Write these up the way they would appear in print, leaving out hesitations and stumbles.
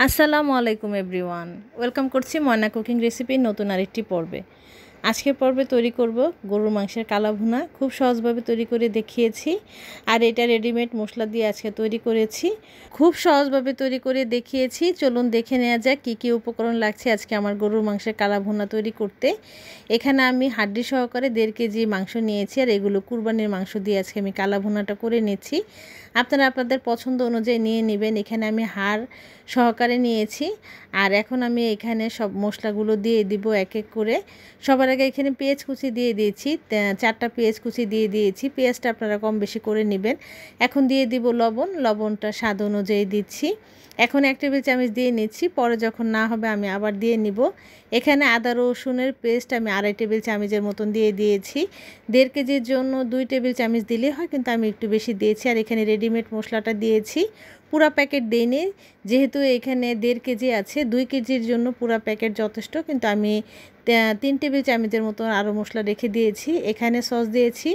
আসসালামু আলাইকুম everyone, welcome করছি ময়না কুকিং রেসিপির নতুন আরেকটি পর্বে। আজকের পর্বে তৈরি করব গরুর মাংসের কালা ভুনা। খুব সহজভাবে তৈরি করে দেখিয়েছি, আর এটা রেডিমেড মশলা দিয়ে আজকে তৈরি করেছি। খুব সহজভাবে তৈরি করে দেখিয়েছি। চলুন দেখে নেওয়া যাক কী কী উপকরণ লাগছে আজকে আমার গরুর মাংসের কালা ভুনা তৈরি করতে। এখানে আমি হাড্ডি সহকারে 1.5 কেজি মাংস নিয়েছি, আর এগুলো কুরবানির মাংস দিয়ে আজকে আমি কালা ভুনাটা করে নিচ্ছি। আপনারা আপনাদের পছন্দ অনুযায়ী নিয়ে নেবেন। এখানে আমি হাড় সহকারে নিয়েছি, আর এখন আমি এখানে সব মশলাগুলো দিয়ে দিব এক এক করে। সবার আগে এখানে পেঁয়াজ কুচি দিয়ে দিয়েছি, 4টা পেঁয়াজ কুচি দিয়ে দিয়েছি। পেঁয়াজটা আপনারা কম বেশি করে নেবেন। এখন দিয়ে দিব লবণটা স্বাদ অনুযায়ী দিচ্ছি। এখন 1 টেবিল চামচ দিয়ে নিচ্ছি, পরে যখন না হবে আমি আবার দিয়ে নিব। এখানে আদা রসুনের পেস্ট আমি 2.5 টেবিল চামচের মতন দিয়ে দিয়েছি। 1.5 কেজির জন্য 2 টেবিল চামচ দিলেই হয়, কিন্তু আমি একটু বেশি দিয়েছি। আর এখানে রেডিমেড মশলাটা দিয়েছি, পুরা প্যাকেট দিইনি, যেহেতু এখানে 1.5 কেজি আছে। 2 কেজির জন্য পুরা প্যাকেট যথেষ্ট, কিন্তু আমি 3 টেবিল চামচের মতন আরও মশলা রেখে দিয়েছি। এখানে সস দিয়েছি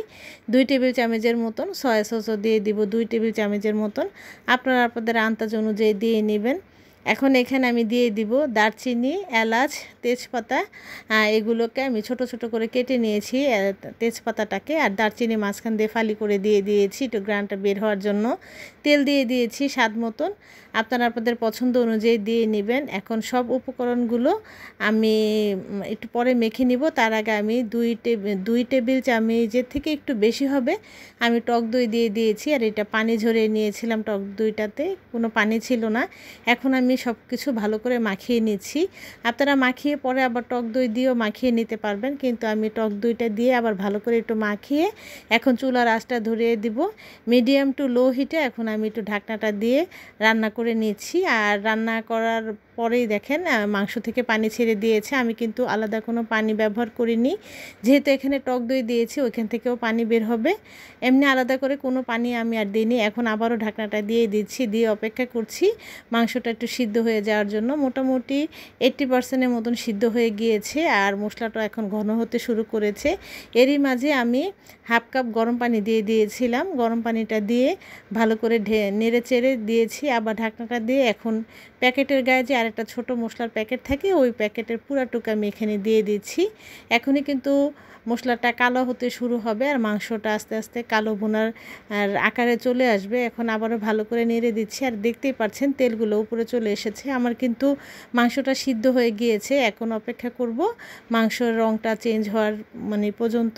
2 টেবিল চামচের মতন, সয়া সসও দিয়ে দিব 2 টেবিল চামচের মতন। আপনারা আপনাদের আন্দাজ অনুযায়ী দিয়ে নেবেন। এখন এখানে আমি দিয়ে দিব দারচিনি, এলাচ, তেজপাতা। এগুলোকে আমি ছোট ছোট করে কেটে নিয়েছি, তেজপাতাটাকে। আর দারচিনি মাঝখান দিয়ে ফালি করে দিয়ে দিয়েছি একটু গ্রানটা বের হওয়ার জন্য। তেল দিয়ে দিয়েছি স্বাদ মতন, আপনারা আপনাদের পছন্দ অনুযায়ী দিয়ে নেবেন। এখন সব উপকরণগুলো আমি একটু পরে মেখে নিব। তার আগে আমি 2 টেবিল চামচের থেকে একটু বেশি হবে আমি টক দই দিয়ে দিয়েছি। আর এটা পানি ঝরিয়ে নিয়েছিলাম, টক দইটাতে কোনো পানি ছিল না। এখন আমি সব কিছু ভালো করে মাখিয়ে নিচ্ছি। আপনারা মাখিয়ে পরে আবার টক দই দিয়েও মাখিয়ে নিতে পারবেন, কিন্তু আমি টক দইটা দিয়ে আবার ভালো করে একটু মাখিয়ে এখন চুলার আঁচটা ধরিয়ে দিব মিডিয়াম টু লো হিটে। এখন আমি একটু ঢাকনাটা দিয়ে রান্না করে নিচ্ছি। আর রান্না করার পরেই দেখেন মাংস থেকে পানি ছেড়ে দিয়েছে। আমি কিন্তু আলাদা কোনো পানি ব্যবহার করিনি, যেহেতু এখানে টক দই দিয়েছি ওইখান থেকেও পানি বের হবে। এমনি আলাদা করে কোনো পানি আমি আর দিইনি। এখন আবারও ঢাকনাটা দিয়ে দিচ্ছি, দিয়ে অপেক্ষা করছি মাংসটা একটু সিদ্ধ হয়ে যাওয়ার জন্য। মোটামুটি 80% মতন সিদ্ধ হয়ে গিয়েছে, আর মশলাটা এখন ঘন হতে শুরু করেছে। এরই মাঝে আমি 1/2 কাপ গরম পানি দিয়ে দিয়েছিলাম। গরম পানিটা দিয়ে ভালো করে নেড়ে চেড়ে দিয়েছি, আবার ঢাকনাটা দিয়ে এখন প্যাকেটের গায়ে যে আরেকটা ছোট মশলার প্যাকেট থাকে ওই প্যাকেটের পুরাটুকু আমি এখানে দিয়ে দিচ্ছি। এখনই কিন্তু মশলাটা কালো হতে শুরু হবে, আর মাংসটা আস্তে আস্তে কালো ভুনার আকারে চলে আসবে। এখন আবারও ভালো করে নেড়ে দিচ্ছি, আর দেখতেই পাচ্ছেন তেলগুলো উপরে চলে এসেছে। আমার কিন্তু মাংসটা সিদ্ধ হয়ে গিয়েছে। এখন অপেক্ষা করব মাংসের রঙটা চেঞ্জ হওয়ার পর্যন্ত।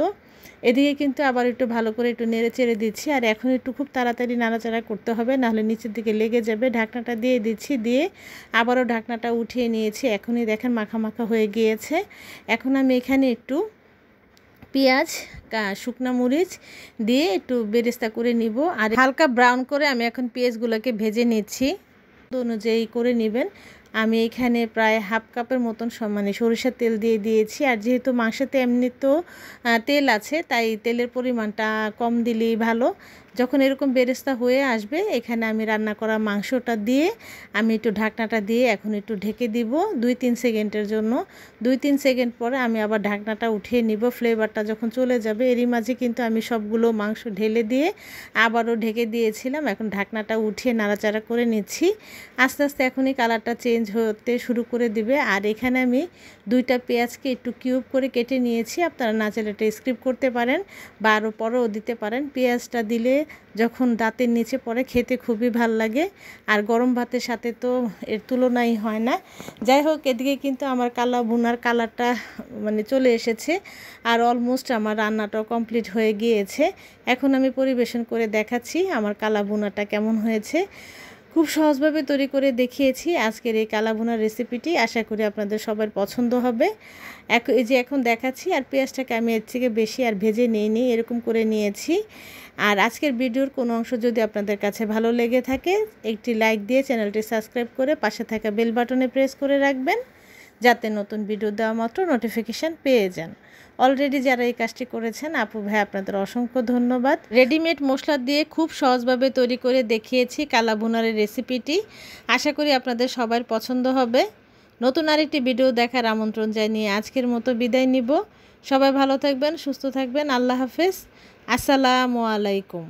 এদিকে কিন্তু আবার একটু ভালো করে একটু নেড়ে চেড়ে দিচ্ছি। আর এখন একটু খুব তাড়াতাড়ি নাড়াচাড়া করতে হবে, নাহলে নিচের দিকে লেগে যাবে। ঢাকনাটা দিয়ে দিচ্ছি, দিয়ে আবারও ঢাকনাটা উঠিয়ে নিয়েছি। এখনই দেখেন মাখা মাখা হয়ে গিয়েছে। এখন আমি এখানে একটু পেঁয়াজ, শুকনো মরিচ দিয়ে একটু বেরেস্তা করে নিব। আর হালকা ব্রাউন করে আমি এখন পেঁয়াজগুলোকে ভেজে নিচ্ছি, অনুযায়ী করে নেবেন। আমি এখানে প্রায় 1/2 কাপের মতন সরিষার তেল দিয়ে দিয়েছি। আর যেহেতু মাংসতে এমনি তো তেল আছে, তাই তেলের পরিমাণটা কম দিলেই ভালো। যখন এরকম বেরেস্তা হয়ে আসবে, এখানে আমি রান্না করা মাংসটা দিয়ে আমি একটু ঢাকনাটা দিয়ে এখন একটু ঢেকে দিব 2-3 সেকেন্ডের জন্য। 2-3 সেকেন্ড পরে আমি আবার ঢাকনাটা উঠিয়ে নিব, ফ্লেভারটা যখন চলে যাবে। এরই মাঝে কিন্তু আমি সবগুলো মাংস ঢেলে দিয়ে আবারও ঢেকে দিয়েছিলাম। এখন ঢাকনাটা উঠিয়ে নাড়াচাড়া করে নিচ্ছি। আস্তে আস্তে এখনই কালারটা চেঞ্জ হতে শুরু করে দিবে। আর এখানে আমি 2টা পেঁয়াজকে একটু কিউব করে কেটে নিয়েছি। আপনারা না চাইলে এটা স্কিপ করতে পারেন বা আরও পরেও দিতে পারেন। পেঁয়াজটা দিলে যখন দাঁতের নিচে পড়ে খেতে খুবই ভাল লাগে, আর গরম ভাতের সাথে তো এর তুলনাই হয় না। যাই হোক, এদিকে কিন্তু আমার কালা ভুনার কালারটা চলে এসেছে, আর অলমোস্ট আমার রান্নাটাও কমপ্লিট হয়ে গিয়েছে। এখন আমি পরিবেশন করে দেখাচ্ছি আমার কালা ভুনাটা কেমন হয়েছে। খুব সহজভাবে তৈরি করে দেখিয়েছি আজকের এই কালা ভুনার রেসিপিটি। আশা করি আপনাদের সবার পছন্দ হবে। এই যে এখন দেখাচ্ছি, আর পেঁয়াজটাকে আমি এর থেকে বেশি আর ভেজে নিইনি, এরকম করে নিয়েছি। আর আজকের ভিডিওর কোনো অংশ যদি আপনাদের কাছে ভালো লেগে থাকে, একটি লাইক দিয়ে চ্যানেলটি সাবস্ক্রাইব করে পাশে থাকা বেল বাটনে প্রেস করে রাখবেন, যাতে নতুন ভিডিও দেওয়া মাত্র নোটিফিকেশান পেয়ে যান। অলরেডি যারা এই কাজটি করেছেন আপু ভাই, আপনাদের অসংখ্য ধন্যবাদ। রেডিমেড মশলা দিয়ে খুব সহজভাবে তৈরি করে দেখিয়েছি কালা ভুনারের রেসিপিটি। আশা করি আপনাদের সবার পছন্দ হবে। নতুন আরেকটি ভিডিও দেখার আমন্ত্রণ জানিয়ে আজকের মতো বিদায় নিব। সবাই ভালো থাকবেন, সুস্থ থাকবেন। আল্লাহ হাফেজ। আসসালামু আলাইকুম।